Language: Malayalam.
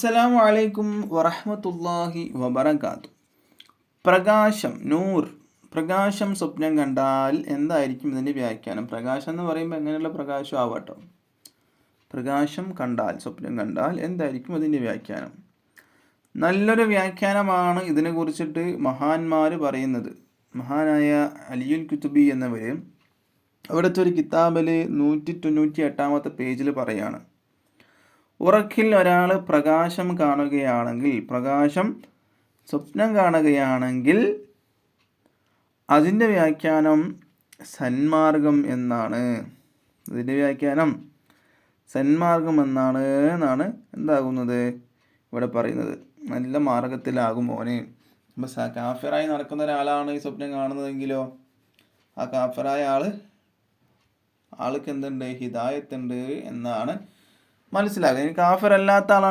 അസ്സലാമു അലൈക്കും വറഹ്മത്തുള്ളാഹി വബറകാത്തു. പ്രകാശം, നൂർ, പ്രകാശം സ്വപ്നം കണ്ടാൽ എന്തായിരിക്കും ഇതിൻ്റെ വ്യാഖ്യാനം? പ്രകാശം എന്ന് പറയുമ്പോൾ എങ്ങനെയുള്ള പ്രകാശം ആവട്ടോ? പ്രകാശം കണ്ടാൽ, സ്വപ്നം കണ്ടാൽ എന്തായിരിക്കും അതിൻ്റെ വ്യാഖ്യാനം? നല്ലൊരു വ്യാഖ്യാനമാണ് ഇതിനെ കുറിച്ചിട്ട് മഹാന്മാർ പറയുന്നത്. മഹാനായ അലിയുൽ കുതുബി എന്നവർ അവിടുത്തെ ഒരു കിതാബിൽ 198 പേജിൽ പറയാണ്, ഉറക്കിൽ ഒരാൾ പ്രകാശം കാണുകയാണെങ്കിൽ, പ്രകാശം സ്വപ്നം കാണുകയാണെങ്കിൽ അതിൻ്റെ വ്യാഖ്യാനം സന്മാർഗം എന്നാണ്. അതിൻ്റെ വ്യാഖ്യാനം സന്മാർഗം എന്നാണ് എന്താകുന്നത് ഇവിടെ പറയുന്നത്. നല്ല മാർഗത്തിലാകും മോനെ. ഇപ്പം കാഫിറായി നടക്കുന്ന ഒരാളാണ് ഈ സ്വപ്നം കാണുന്നതെങ്കിലോ, ആ കാഫിറായ ആൾക്ക് എന്തുണ്ട്? ഹിദായത്തുണ്ട് എന്നാണ് മനസ്സിലാക്കുക. കാഫിറല്ലാത്ത ആളാണ്